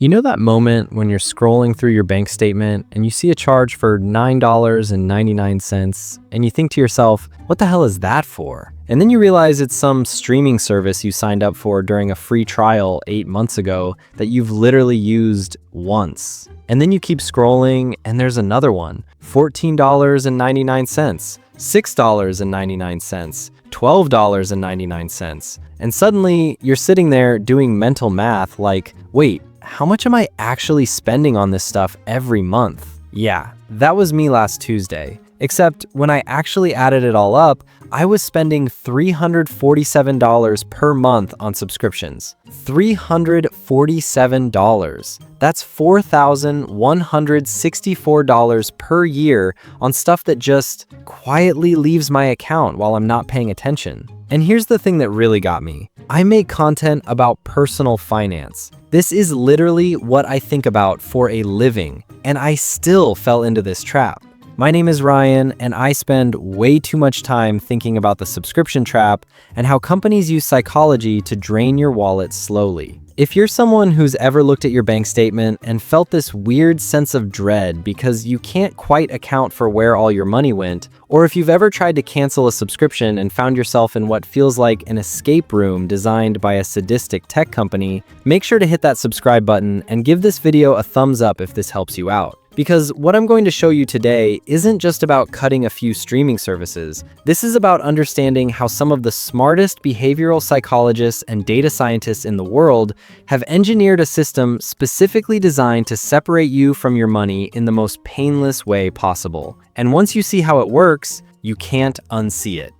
You know that moment when you're scrolling through your bank statement and you see a charge for $9.99 and you think to yourself, what the hell is that for? And then you realize it's some streaming service you signed up for during a free trial 8 months ago that you've literally used once. And then you keep scrolling and there's another one, $14.99, $6.99, $12.99. And suddenly you're sitting there doing mental math like, wait, how much am I actually spending on this stuff every month? Yeah, that was me last Tuesday. Except when I actually added it all up, I was spending $347 per month on subscriptions. $347. That's $4,164 per year on stuff that just quietly leaves my account while I'm not paying attention. And here's the thing that really got me. I make content about personal finance. This is literally what I think about for a living, and I still fell into this trap. My name is Ryan, and I spend way too much time thinking about the subscription trap and how companies use psychology to drain your wallet slowly. If you're someone who's ever looked at your bank statement and felt this weird sense of dread because you can't quite account for where all your money went, or if you've ever tried to cancel a subscription and found yourself in what feels like an escape room designed by a sadistic tech company, make sure to hit that subscribe button and give this video a thumbs up if this helps you out. Because what I'm going to show you today isn't just about cutting a few streaming services. This is about understanding how some of the smartest behavioral psychologists and data scientists in the world have engineered a system specifically designed to separate you from your money in the most painless way possible. And once you see how it works, you can't unsee it.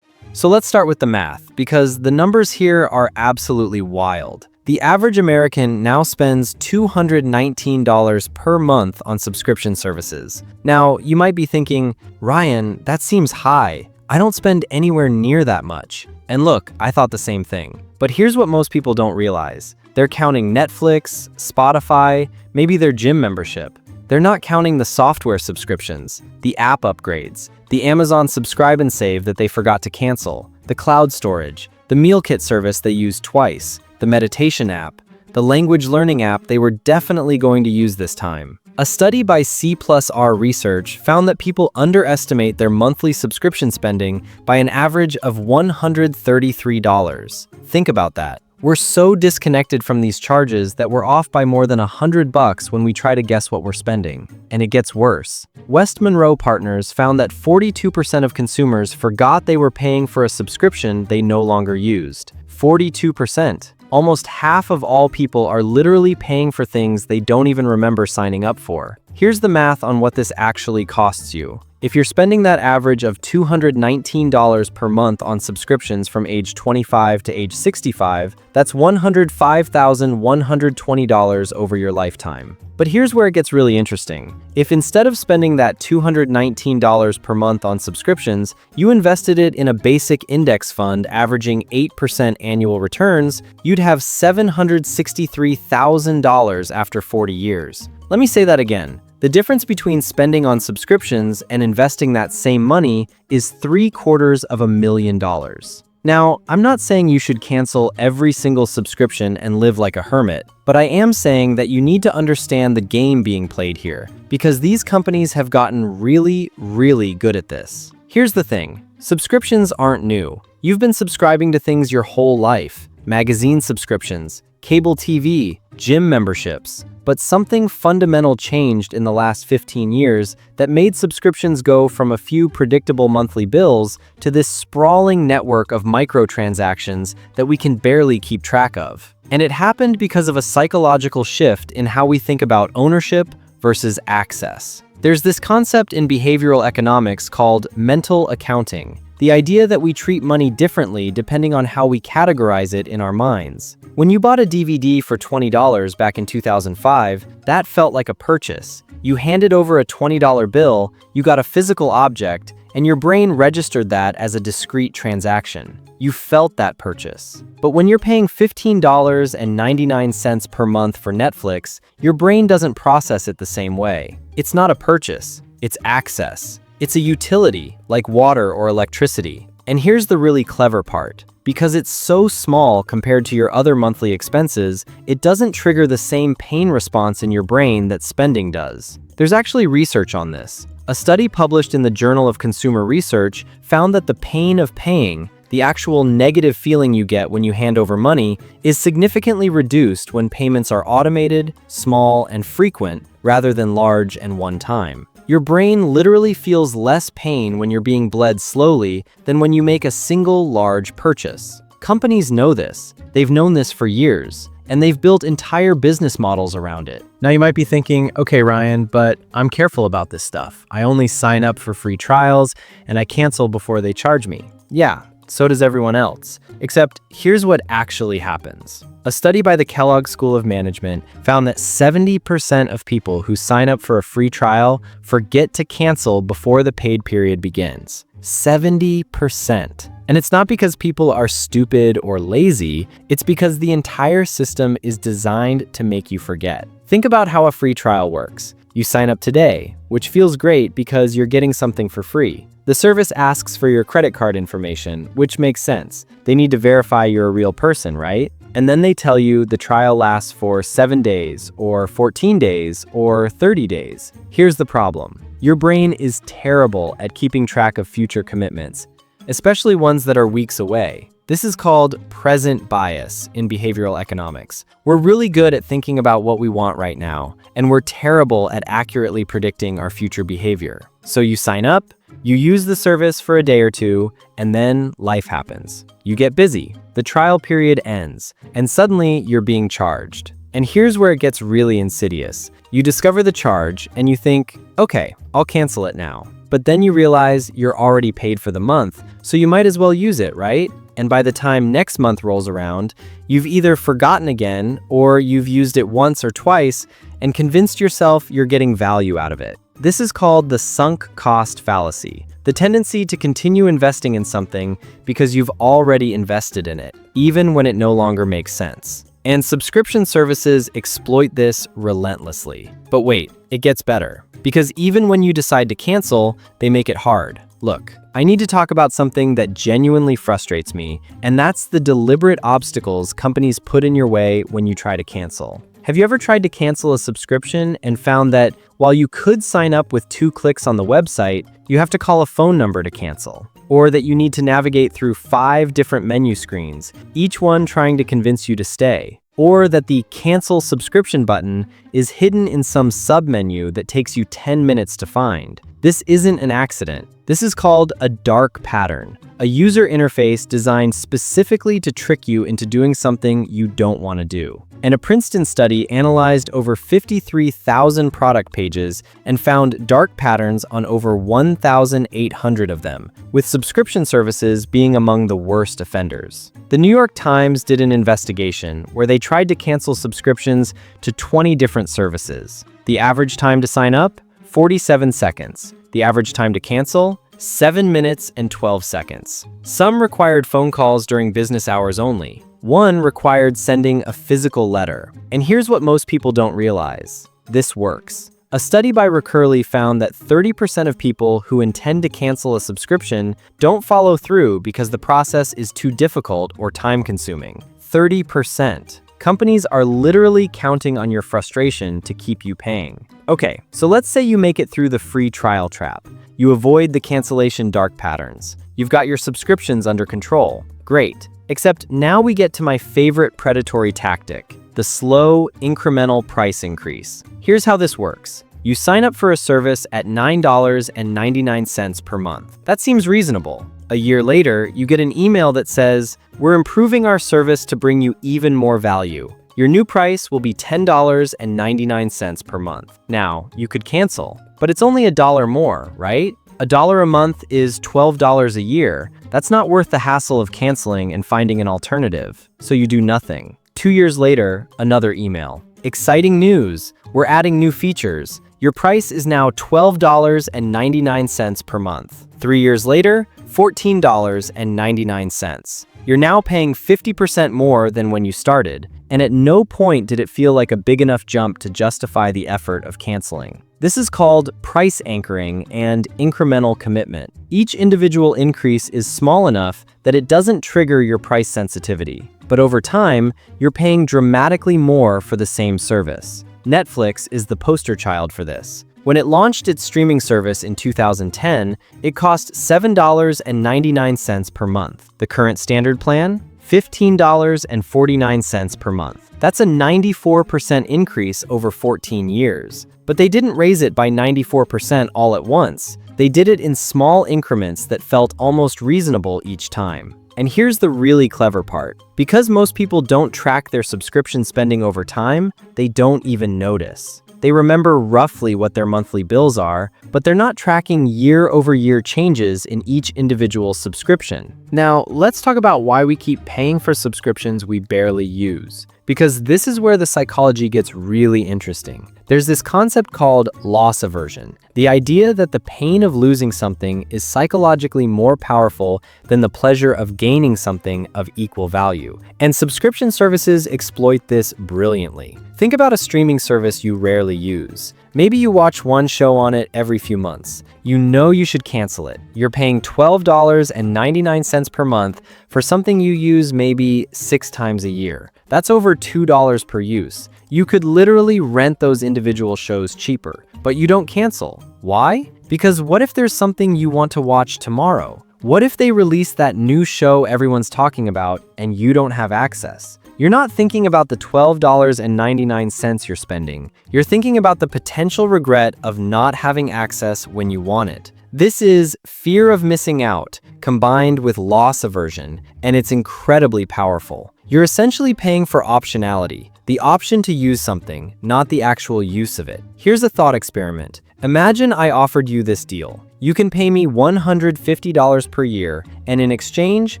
So let's start with the math, because the numbers here are absolutely wild. The average American now spends $219 per month on subscription services. Now, you might be thinking, Ryan, that seems high. I don't spend anywhere near that much. And look, I thought the same thing. But here's what most people don't realize. They're counting Netflix, Spotify, maybe their gym membership. They're not counting the software subscriptions, the app upgrades, the Amazon Subscribe and Save that they forgot to cancel, the cloud storage, the meal kit service they used twice, the meditation app, the language learning app they were definitely going to use this time. A study by C+R Research found that people underestimate their monthly subscription spending by an average of $133. Think about that. We're so disconnected from these charges that we're off by more than $100 when we try to guess what we're spending. And it gets worse. West Monroe Partners found that 42% of consumers forgot they were paying for a subscription they no longer used. 42%. Almost half of all people are literally paying for things they don't even remember signing up for. Here's the math on what this actually costs you. If you're spending that average of $219 per month on subscriptions from age 25 to age 65, that's $105,120 over your lifetime. But here's where it gets really interesting. If instead of spending that $219 per month on subscriptions, you invested it in a basic index fund averaging 8% annual returns, you'd have $763,000 after 40 years. Let me say that again. The difference between spending on subscriptions and investing that same money is $750,000. Now, I'm not saying you should cancel every single subscription and live like a hermit, but I am saying that you need to understand the game being played here, because these companies have gotten really, really good at this. Here's the thing. Subscriptions aren't new. You've been subscribing to things your whole life. Magazine subscriptions, cable TV, gym memberships. But something fundamental changed in the last 15 years that made subscriptions go from a few predictable monthly bills to this sprawling network of microtransactions that we can barely keep track of. And it happened because of a psychological shift in how we think about ownership versus access. There's this concept in behavioral economics called mental accounting. The idea that we treat money differently depending on how we categorize it in our minds. When you bought a DVD for $20 back in 2005, that felt like a purchase. You handed over a $20 bill, you got a physical object, and your brain registered that as a discrete transaction. You felt that purchase. But when you're paying $15.99 per month for Netflix, your brain doesn't process it the same way. It's not a purchase, it's access. It's a utility, like water or electricity. And here's the really clever part. Because it's so small compared to your other monthly expenses, it doesn't trigger the same pain response in your brain that spending does. There's actually research on this. A study published in the Journal of Consumer Research found that the pain of paying, the actual negative feeling you get when you hand over money, is significantly reduced when payments are automated, small, and frequent, rather than large and one-time. Your brain literally feels less pain when you're being bled slowly than when you make a single large purchase. Companies know this. They've known this for years, and they've built entire business models around it. Now you might be thinking, okay, Ryan, but I'm careful about this stuff. I only sign up for free trials, and I cancel before they charge me. Yeah, so does everyone else. Except here's what actually happens. A study by the Kellogg School of Management found that 70% of people who sign up for a free trial forget to cancel before the paid period begins. 70%. And it's not because people are stupid or lazy, it's because the entire system is designed to make you forget. Think about how a free trial works. You sign up today, which feels great because you're getting something for free. The service asks for your credit card information, which makes sense. They need to verify you're a real person, right? And then they tell you the trial lasts for 7 days, or 14 days, or 30 days. Here's the problem. Your brain is terrible at keeping track of future commitments, especially ones that are weeks away. This is called present bias in behavioral economics. We're really good at thinking about what we want right now, and we're terrible at accurately predicting our future behavior. So you sign up, you use the service for a day or two, and then life happens. You get busy, the trial period ends, and suddenly you're being charged. And here's where it gets really insidious. You discover the charge and you think, okay, I'll cancel it now. But then you realize you're already paid for the month, so you might as well use it, right? And by the time next month rolls around, you've either forgotten again or you've used it once or twice and convinced yourself you're getting value out of it. This is called the sunk cost fallacy, the tendency to continue investing in something because you've already invested in it, even when it no longer makes sense. And subscription services exploit this relentlessly. But wait, it gets better. Because even when you decide to cancel, they make it hard. Look, I need to talk about something that genuinely frustrates me, and that's the deliberate obstacles companies put in your way when you try to cancel. Have you ever tried to cancel a subscription and found that while you could sign up with 2 clicks on the website, you have to call a phone number to cancel? Or that you need to navigate through 5 different menu screens, each one trying to convince you to stay? Or that the cancel subscription button is hidden in some submenu that takes you 10 minutes to find? This isn't an accident. This is called a dark pattern, a user interface designed specifically to trick you into doing something you don't want to do. And a Princeton study analyzed over 53,000 product pages and found dark patterns on over 1,800 of them, with subscription services being among the worst offenders. The New York Times did an investigation where they tried to cancel subscriptions to 20 different services. The average time to sign up? 47 seconds. The average time to cancel? 7 minutes and 12 seconds. Some required phone calls during business hours only. One required sending a physical letter. And here's what most people don't realize. This works. A study by Recurly found that 30% of people who intend to cancel a subscription don't follow through because the process is too difficult or time-consuming. 30%. Companies are literally counting on your frustration to keep you paying. Okay, so let's say you make it through the free trial trap. You avoid the cancellation dark patterns. You've got your subscriptions under control. Great. Except now we get to my favorite predatory tactic, the slow, incremental price increase. Here's how this works. You sign up for a service at $9.99 per month. That seems reasonable. A year later, you get an email that says, "We're improving our service to bring you even more value. Your new price will be $10.99 per month." Now, you could cancel, but it's only $1 more, right? $1 a month is $12 a year. That's not worth the hassle of canceling and finding an alternative. So you do nothing. 2 years later, another email. "Exciting news! We're adding new features. Your price is now $12.99 per month." 3 years later, $14.99. You're now paying 50% more than when you started, and at no point did it feel like a big enough jump to justify the effort of canceling. This is called price anchoring and incremental commitment. Each individual increase is small enough that it doesn't trigger your price sensitivity, but over time, you're paying dramatically more for the same service. Netflix is the poster child for this. When it launched its streaming service in 2010, it cost $7.99 per month. The current standard plan? $15.49 per month. That's a 94% increase over 14 years. But they didn't raise it by 94% all at once. They did it in small increments that felt almost reasonable each time. And here's the really clever part. Because most people don't track their subscription spending over time, they don't even notice. They remember roughly what their monthly bills are, but they're not tracking year-over-year changes in each individual subscription. Now, let's talk about why we keep paying for subscriptions we barely use, because this is where the psychology gets really interesting. There's this concept called loss aversion, the idea that the pain of losing something is psychologically more powerful than the pleasure of gaining something of equal value. And subscription services exploit this brilliantly. Think about a streaming service you rarely use. Maybe you watch one show on it every few months. You know you should cancel it. You're paying $12.99 per month for something you use maybe 6 times a year. That's over $2 per use. You could literally rent those individual shows cheaper, but you don't cancel. Why? Because what if there's something you want to watch tomorrow? What if they release that new show everyone's talking about and you don't have access? You're not thinking about the $12.99 you're spending. You're thinking about the potential regret of not having access when you want it. This is fear of missing out combined with loss aversion, and it's incredibly powerful. You're essentially paying for optionality, the option to use something, not the actual use of it. Here's a thought experiment. Imagine I offered you this deal. You can pay me $150 per year, and in exchange,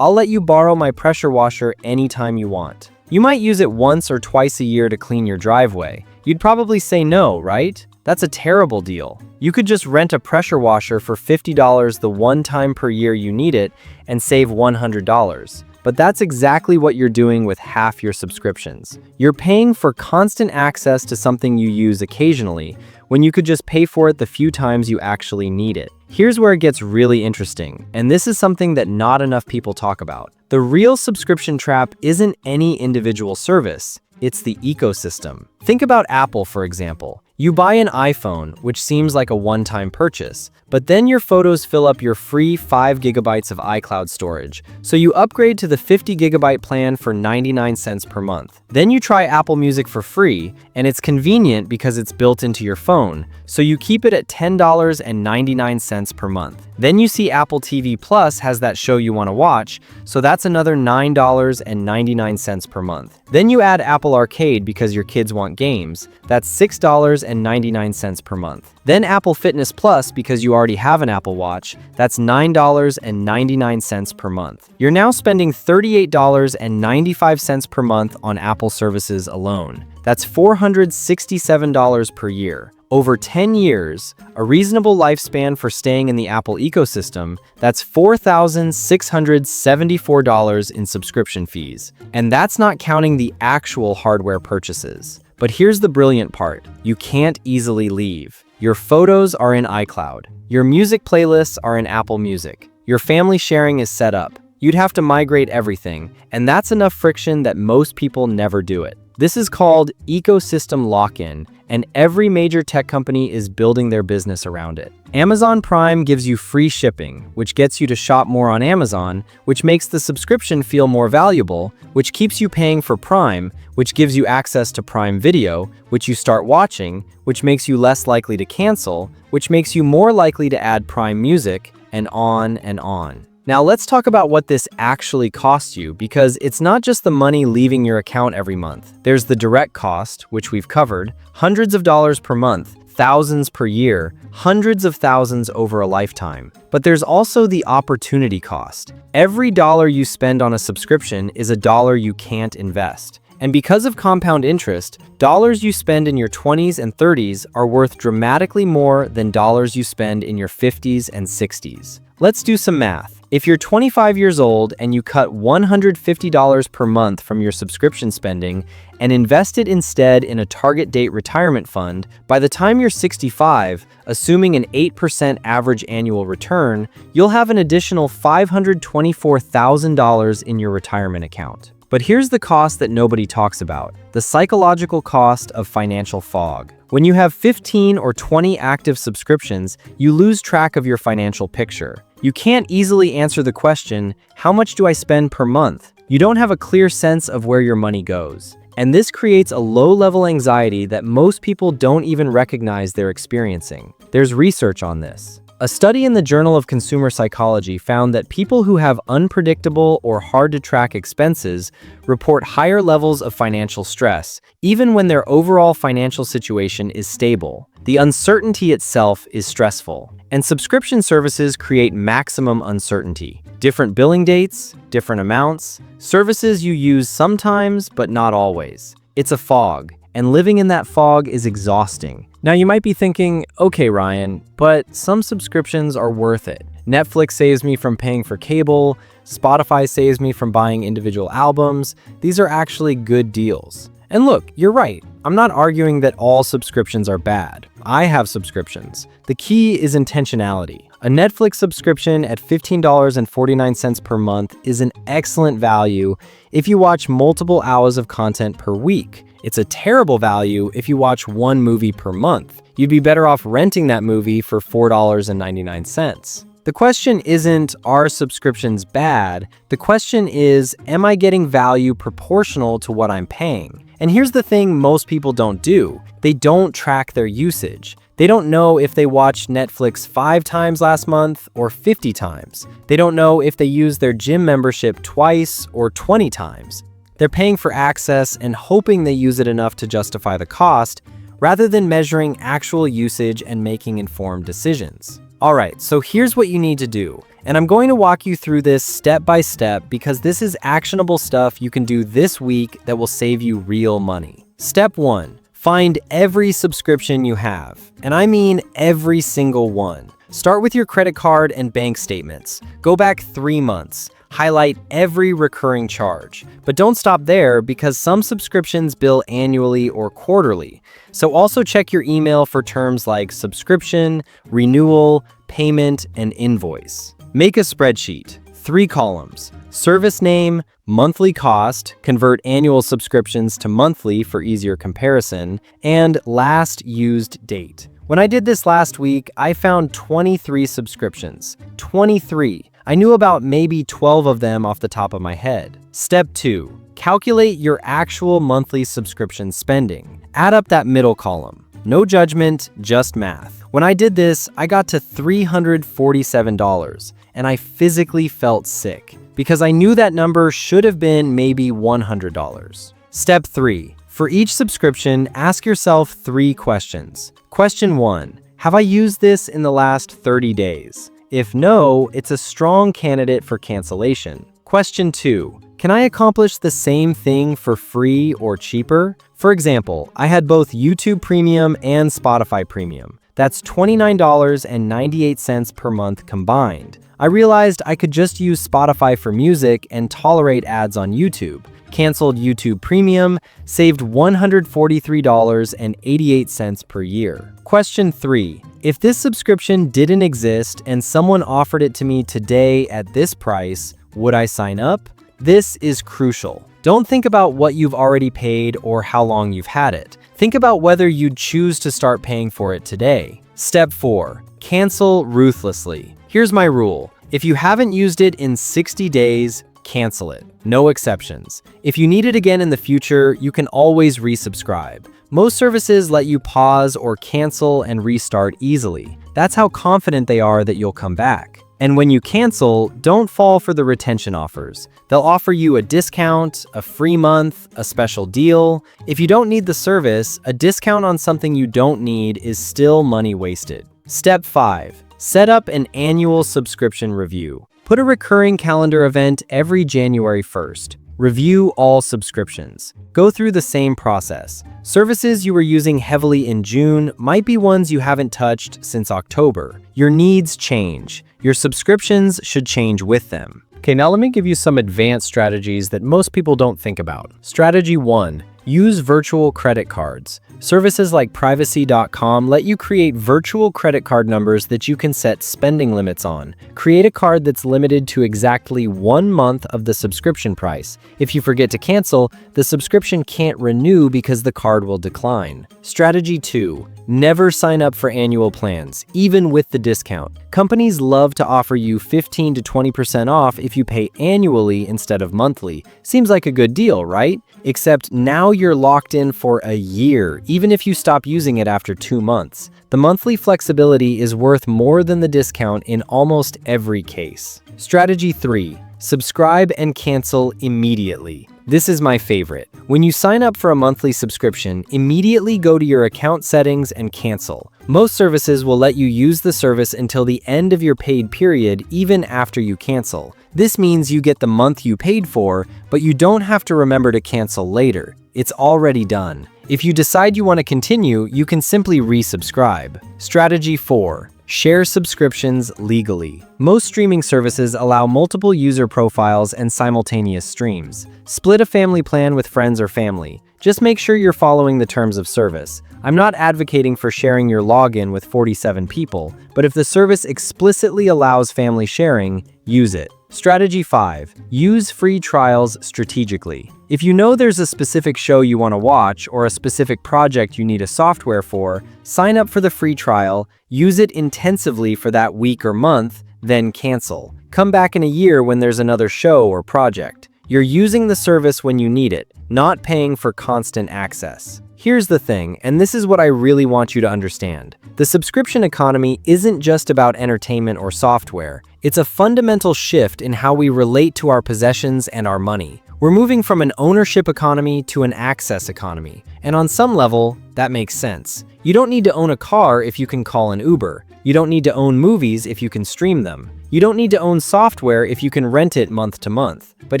I'll let you borrow my pressure washer anytime you want. You might use it once or twice a year to clean your driveway. You'd probably say no, right? That's a terrible deal. You could just rent a pressure washer for $50 the one time per year you need it and save $100. But that's exactly what you're doing with half your subscriptions. You're paying for constant access to something you use occasionally, when you could just pay for it the few times you actually need it. Here's where it gets really interesting, and this is something that not enough people talk about. The real subscription trap isn't any individual service, it's the ecosystem. Think about Apple, for example. You buy an iPhone, which seems like a one-time purchase, but then your photos fill up your free 5 gigabytes of iCloud storage, so you upgrade to the 50 gigabyte plan for 99 cents per month. Then you try Apple Music for free, and it's convenient because it's built into your phone, so you keep it at $10.99 per month. Then you see Apple TV Plus has that show you want to watch, so that's another $9.99 per month. Then you add Apple Arcade because your kids want games, that's $6.99 per month. Then Apple Fitness Plus because you already have an Apple Watch, that's $9.99 per month. You're now spending $38.95 per month on Apple services alone. That's $467 per year. Over 10 years, a reasonable lifespan for staying in the Apple ecosystem, that's $4,674 in subscription fees. And that's not counting the actual hardware purchases. But here's the brilliant part. You can't easily leave. Your photos are in iCloud. Your music playlists are in Apple Music. Your family sharing is set up. You'd have to migrate everything, and that's enough friction that most people never do it. This is called ecosystem lock-in, and every major tech company is building their business around it. Amazon Prime gives you free shipping, which gets you to shop more on Amazon, which makes the subscription feel more valuable, which keeps you paying for Prime, which gives you access to Prime Video, which you start watching, which makes you less likely to cancel, which makes you more likely to add Prime Music, and on and on. Now let's talk about what this actually costs you, because it's not just the money leaving your account every month. There's the direct cost, which we've covered, hundreds of dollars per month, thousands per year, hundreds of thousands over a lifetime. But there's also the opportunity cost. Every dollar you spend on a subscription is a dollar you can't invest. And because of compound interest, dollars you spend in your 20s and 30s are worth dramatically more than dollars you spend in your 50s and 60s. Let's do some math. If you're 25 years old and you cut $150 per month from your subscription spending and invest it instead in a target date retirement fund, by the time you're 65, assuming an 8% average annual return, you'll have an additional $524,000 in your retirement account. But here's the cost that nobody talks about: the psychological cost of financial fog. When you have 15 or 20 active subscriptions, you lose track of your financial picture. You can't easily answer the question, how much do I spend per month? You don't have a clear sense of where your money goes. And this creates a low-level anxiety that most people don't even recognize they're experiencing. There's research on this. A study in the Journal of Consumer Psychology found that people who have unpredictable or hard-to-track expenses report higher levels of financial stress, even when their overall financial situation is stable. The uncertainty itself is stressful, and subscription services create maximum uncertainty. Different billing dates, different amounts, services you use sometimes but not always. It's a fog, and living in that fog is exhausting. Now you might be thinking, okay Ryan, but some subscriptions are worth it. Netflix saves me from paying for cable, Spotify saves me from buying individual albums. These are actually good deals. And look, you're right. I'm not arguing that all subscriptions are bad. I have subscriptions. The key is intentionality. A Netflix subscription at $15.49 per month is an excellent value if you watch multiple hours of content per week. It's a terrible value if you watch one movie per month. You'd be better off renting that movie for $4.99. The question isn't, are subscriptions bad? The question is, am I getting value proportional to what I'm paying? And here's the thing most people don't do. They don't track their usage. They don't know if they watched Netflix 5 times last month or 50 times. They don't know if they used their gym membership twice or 20 times. They're paying for access and hoping they use it enough to justify the cost, rather than measuring actual usage and making informed decisions. All right, so here's what you need to do. And I'm going to walk you through this step by step because this is actionable stuff you can do this week that will save you real money. Step 1, find every subscription you have. And I mean every single one. Start with your credit card and bank statements. Go back 3 months. Highlight every recurring charge. But don't stop there because some subscriptions bill annually or quarterly. So also check your email for terms like subscription, renewal, payment, and invoice. Make a spreadsheet. 3 columns. Service name, monthly cost, convert annual subscriptions to monthly for easier comparison, and last used date. When I did this last week, I found 23 subscriptions. 23. I knew about maybe 12 of them off the top of my head. Step 2. Calculate your actual monthly subscription spending. Add up that middle column. No judgment, just math. When I did this, I got to $347, and I physically felt sick because I knew that number should have been maybe $100. Step 3. For each subscription, ask yourself 3 questions. Question 1. Have I used this in the last 30 days? If no, it's a strong candidate for cancellation. Question 2. Can I accomplish the same thing for free or cheaper? For example, I had both YouTube Premium and Spotify Premium. That's $29.98 per month combined. I realized I could just use Spotify for music and tolerate ads on YouTube. Canceled YouTube Premium, saved $143.88 per year. Question 3. If this subscription didn't exist and someone offered it to me today at this price, would I sign up? This is crucial. Don't think about what you've already paid or how long you've had it. Think about whether you'd choose to start paying for it today. Step 4. Cancel ruthlessly. Here's my rule. If you haven't used it in 60 days, cancel it. No exceptions. If you need it again in the future, you can always resubscribe. Most services let you pause or cancel and restart easily. That's how confident they are that you'll come back. And when you cancel, don't fall for the retention offers. They'll offer you a discount, a free month, a special deal. If you don't need the service, a discount on something you don't need is still money wasted. Step 5. Set up an annual subscription review. Put a recurring calendar event every January 1st. Review all subscriptions. Go through the same process. Services you were using heavily in June might be ones you haven't touched since October. Your needs change. Your subscriptions should change with them. Okay, now let me give you some advanced strategies that most people don't think about. Strategy 1. Use virtual credit cards. Services like privacy.com let you create virtual credit card numbers that you can set spending limits on. Create a card that's limited to exactly 1 month of the subscription price. If you forget to cancel, the subscription can't renew because the card will decline. Strategy 2. Never sign up for annual plans, even with the discount. Companies love to offer you 15 to 20% off if you pay annually instead of monthly. Seems like a good deal, right? Except now you're locked in for a year, even if you stop using it after 2 months. The monthly flexibility is worth more than the discount in almost every case. Strategy 3. Subscribe and cancel immediately. This is my favorite. When you sign up for a monthly subscription, immediately go to your account settings and cancel. Most services will let you use the service until the end of your paid period, even after you cancel. This means you get the month you paid for, but you don't have to remember to cancel later. It's already done. If you decide you want to continue, you can simply resubscribe. Strategy 4. Share subscriptions legally. Most streaming services allow multiple user profiles and simultaneous streams. Split a family plan with friends or family. Just make sure you're following the terms of service. I'm not advocating for sharing your login with 47 people, but if the service explicitly allows family sharing, use it. Strategy 5. Use free trials strategically. If you know there's a specific show you want to watch or a specific project you need a software for, sign up for the free trial, use it intensively for that week or month, then cancel. Come back in a year when there's another show or project. You're using the service when you need it, not paying for constant access. Here's the thing, and this is what I really want you to understand. The subscription economy isn't just about entertainment or software. It's a fundamental shift in how we relate to our possessions and our money. We're moving from an ownership economy to an access economy. And on some level, that makes sense. You don't need to own a car if you can call an Uber. You don't need to own movies if you can stream them. You don't need to own software if you can rent it month to month. But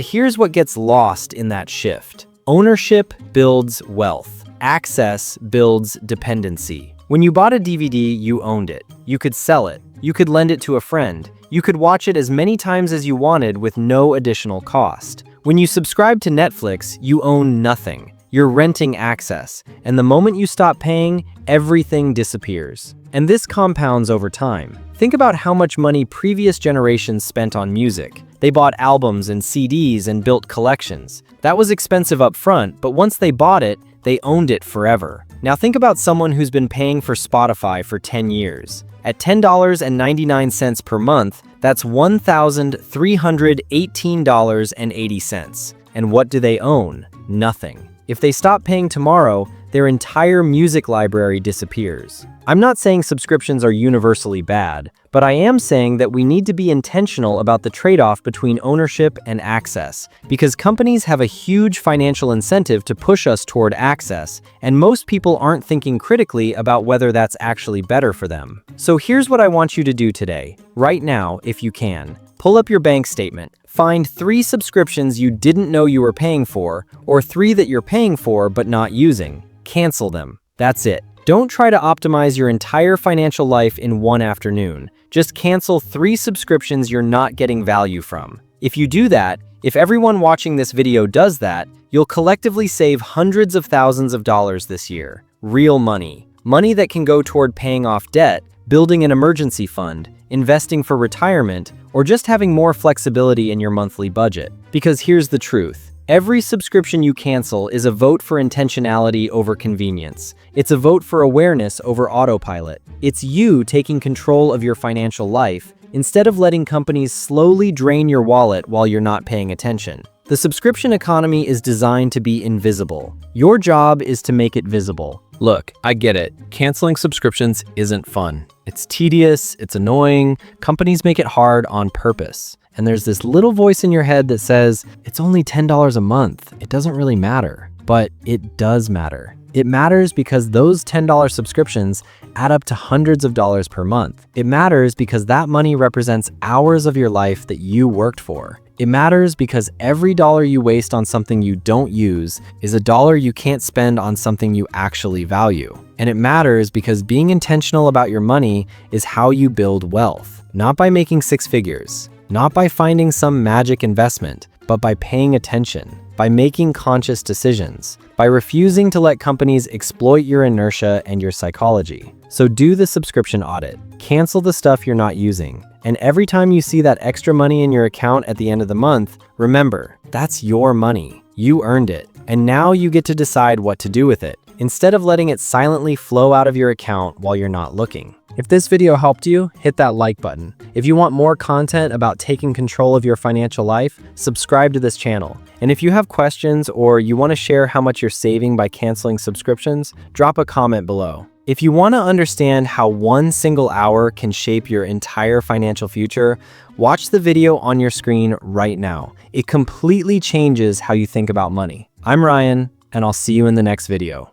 here's what gets lost in that shift. Ownership builds wealth. Access builds dependency. When you bought a DVD, you owned it. You could sell it. You could lend it to a friend. You could watch it as many times as you wanted with no additional cost. When you subscribe to Netflix, you own nothing. You're renting access. And the moment you stop paying, everything disappears. And this compounds over time. Think about how much money previous generations spent on music. They bought albums and CDs and built collections. That was expensive up front, but once they bought it, they owned it forever. Now think about someone who's been paying for Spotify for 10 years. At $10.99 per month, that's $1,318.80. And what do they own? Nothing. If they stop paying tomorrow, their entire music library disappears. I'm not saying subscriptions are universally bad, but I am saying that we need to be intentional about the trade-off between ownership and access, because companies have a huge financial incentive to push us toward access, and most people aren't thinking critically about whether that's actually better for them. So here's what I want you to do today, right now, if you can. Pull up your bank statement. Find 3 subscriptions you didn't know you were paying for, or 3 that you're paying for but not using. Cancel them. That's it. Don't try to optimize your entire financial life in one afternoon. Just cancel 3 subscriptions you're not getting value from. If you do that, if everyone watching this video does that, you'll collectively save hundreds of thousands of dollars this year. Real money. Money that can go toward paying off debt, building an emergency fund, investing for retirement, or just having more flexibility in your monthly budget. Because here's the truth. Every subscription you cancel is a vote for intentionality over convenience. It's a vote for awareness over autopilot. It's you taking control of your financial life instead of letting companies slowly drain your wallet while you're not paying attention. The subscription economy is designed to be invisible. Your job is to make it visible. Look, I get it. Canceling subscriptions isn't fun. It's tedious, it's annoying. Companies make it hard on purpose. And there's this little voice in your head that says, it's only $10 a month. It doesn't really matter. But it does matter. It matters because those $10 subscriptions add up to hundreds of dollars per month. It matters because that money represents hours of your life that you worked for. It matters because every dollar you waste on something you don't use is a dollar you can't spend on something you actually value. And it matters because being intentional about your money is how you build wealth. Not by making six figures, not by finding some magic investment, but by paying attention, by making conscious decisions, by refusing to let companies exploit your inertia and your psychology. So do the subscription audit, cancel the stuff you're not using, and every time you see that extra money in your account at the end of the month, remember, that's your money. You earned it, and now you get to decide what to do with it, instead of letting it silently flow out of your account while you're not looking. If this video helped you, hit that like button. If you want more content about taking control of your financial life, subscribe to this channel. And if you have questions or you want to share how much you're saving by canceling subscriptions, drop a comment below. If you want to understand how one single hour can shape your entire financial future, watch the video on your screen right now. It completely changes how you think about money. I'm Ryan, and I'll see you in the next video.